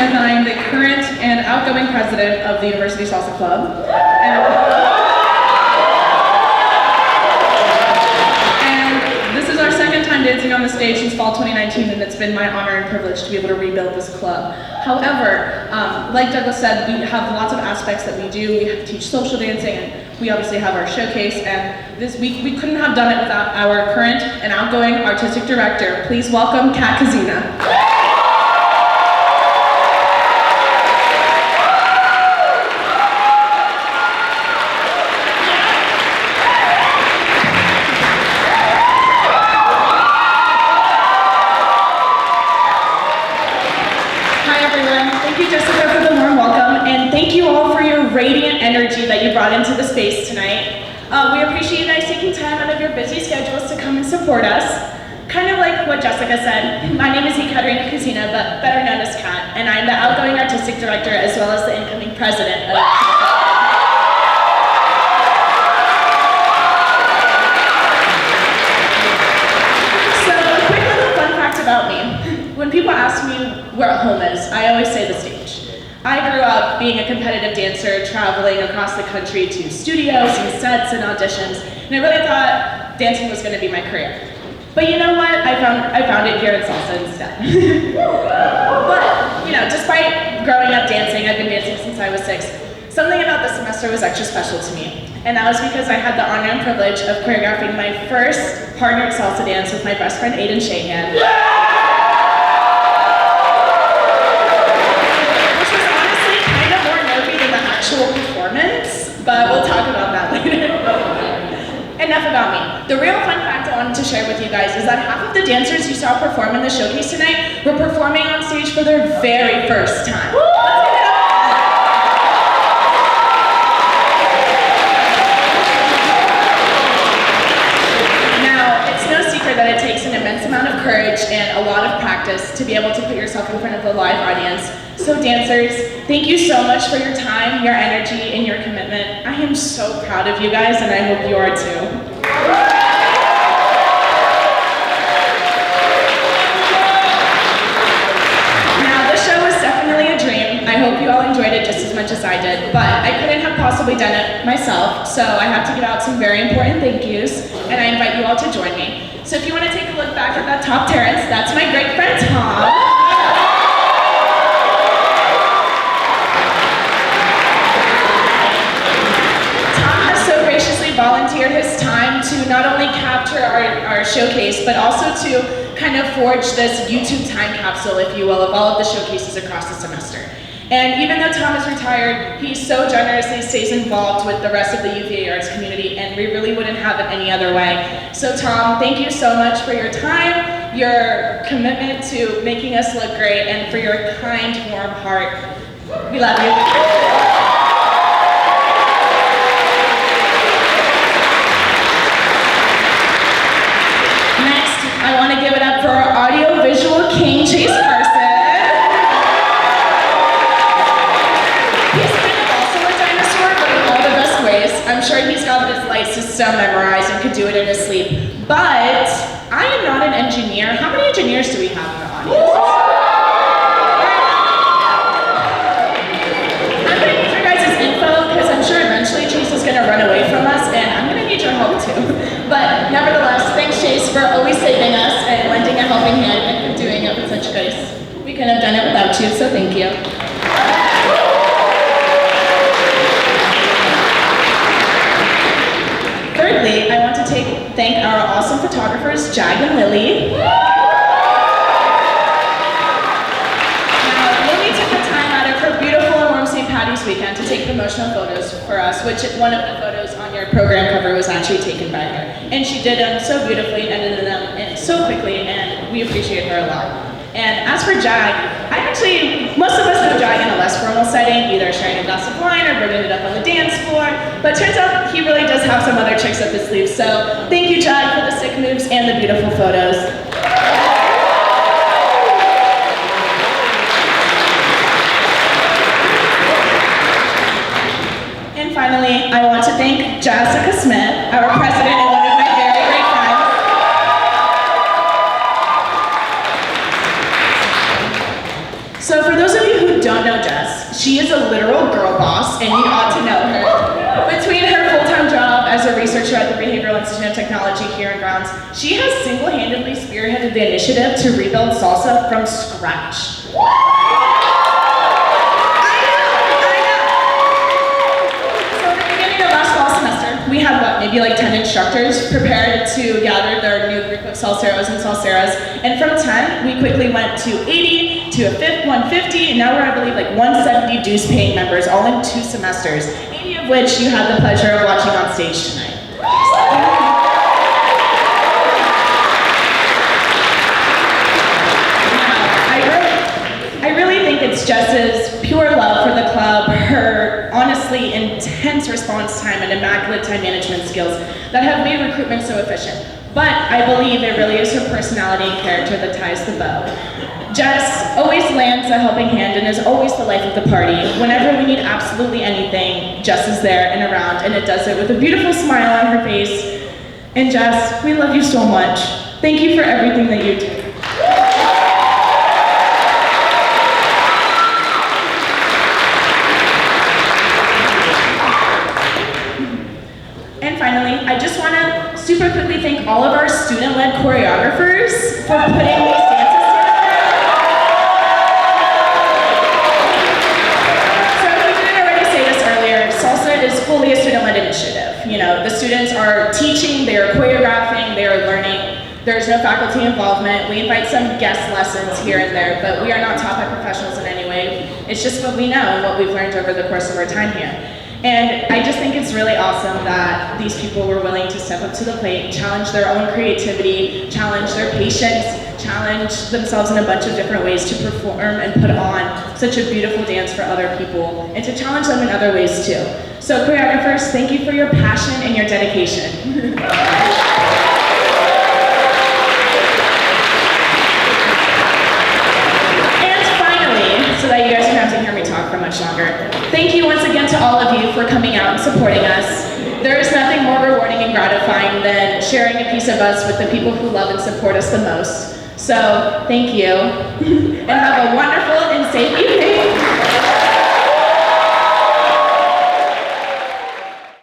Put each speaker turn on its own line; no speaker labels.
Smith, and I am the current and outgoing president of the University Salsa Club. And this is our second time dancing on the stage since fall 2019, and it's been my honor and privilege to be able to rebuild this club. However, like Douglas said, we have lots of aspects that we do. We teach social dancing, and we obviously have our showcase, and this week we couldn't have done it without our current and outgoing artistic director. Please welcome Kazena.
Radiant energy that you brought into the space tonight. We appreciate you guys taking time out of your busy schedules to come and support us. Kind of like what Jessica said, my name is Kazena, but better known as Kat, and I'm the outgoing artistic director as well as the incoming president of So a quick little fun fact about me. When people ask me where home is, I always say the stage. I grew up being a competitive dancer, traveling across the country to studios and sets and auditions, and I really thought dancing was going to be my career. But you know what? I found it here in Salsa instead. But, despite growing up dancing, I've been dancing since I was 6, something about this semester was extra special to me. And that was because I had the honor and privilege of choreographing my first partnered salsa dance with my best friend, Aiden Shahan. Performance, but we'll talk about that later. Enough about me. The real fun fact I wanted to share with you guys is that half of the dancers you saw perform in the showcase tonight were performing on stage for their very first time. Now, it's no secret that it takes an immense amount of courage and a lot of practice to be able to put yourself in front of a live audience. So dancers, thank you so much for your time, your energy, and your commitment. I am so proud of you guys, and I hope you are too. Now, this show was definitely a dream. I hope you all enjoyed it just as much as I did, but I couldn't have possibly done it myself, so I have to give out some very important thank yous, and I invite you all to join me. So if you want to take a look back at that top terrace, that's my great friend Tom. Volunteered his time to not only capture our showcase, but also to kind of forge this YouTube time capsule, if you will, of all of the showcases across the semester. And even though Tom is retired, he so generously stays involved with the rest of the UVA arts community, and we really wouldn't have it any other way. So Tom, thank you so much for your time, your commitment to making us look great, and for your kind, warm heart. We love you. I want to give it up for our audio-visual king, Chase Carson. He's kind of also a dinosaur, but in all the best ways. I'm sure he's got his light system memorized and could do it in his sleep. But I am not an engineer. How many engineers do we have in the audience? I'm going to need your guys' info because I'm sure eventually Chase is going to run away from us, and I'm going to need your help too. But nevertheless, thanks Chase for always saving us and lending a helping hand and for doing it with such grace. We couldn't have done it without you, so thank you. Thirdly, I want to thank our awesome photographers, Jag and Lily. Now, Lily took the time out of her beautiful and warm St. Patty's weekend to take promotional photos for us, which one of the photos on your program cover was actually taken by her. And she did them so beautifully and edited them so quickly, and we appreciate her a lot. And as for Jag, most of us know Jag in a less formal setting, either sharing a glass of wine or bringing it up on the dance floor, but turns out he really does have some other tricks up his sleeve. So thank you, Jag, for the sick moves and the beautiful photos. And finally, I want to thank Jessica Smith, our president and one of my very great friends. So for those of you who she is a literal girl boss, and you ought to know her. Between her full-time job as a researcher at the Behavioral Institute of Technology here in Grounds, she has single-handedly spearheaded the initiative to rebuild Salsa from scratch. We had maybe like 10 instructors prepared to gather their new group of Salseros and Salseras, and from 10, we quickly went to 80, to 150, and now we're, I believe, like 170 dues-paying members, all in 2 semesters, 80 of which you had the pleasure of watching on stage tonight. I really think it's Jess's pure love for the club, her honestly intense response time and immaculate time management skills that have made recruitment so efficient. But I believe it really is her personality and character that ties the bow. Jess always lends a helping hand and is always the life of the party. Whenever we need absolutely anything, Jess is there and around, and it does it with a beautiful smile on her face. And Jess, we love you so much. Thank you for everything that you do. Finally, I just want to super quickly thank all of our student-led choreographers for putting these dances together. So if we didn't already say this earlier, Salsa is fully a student-led initiative. You know, the students are teaching, they are choreographing, they are learning. There's no faculty involvement. We invite some guest lessons here and there, but we are not taught by professionals in any way. It's just what we know and what we've learned over the course of our time here. And I just think it's really awesome that these people were willing to step up to the plate, challenge their own creativity, challenge their patience, challenge themselves in a bunch of different ways to perform and put on such a beautiful dance for other people, and to challenge them in other ways too. So choreographers, thank you for your passion and your dedication. So that you guys don't have to hear me talk for much longer. Thank you once again to all of you for coming out and supporting us. There is nothing more rewarding and gratifying than sharing a piece of us with the people who love and support us the most. So, thank you, and have a wonderful and safe evening.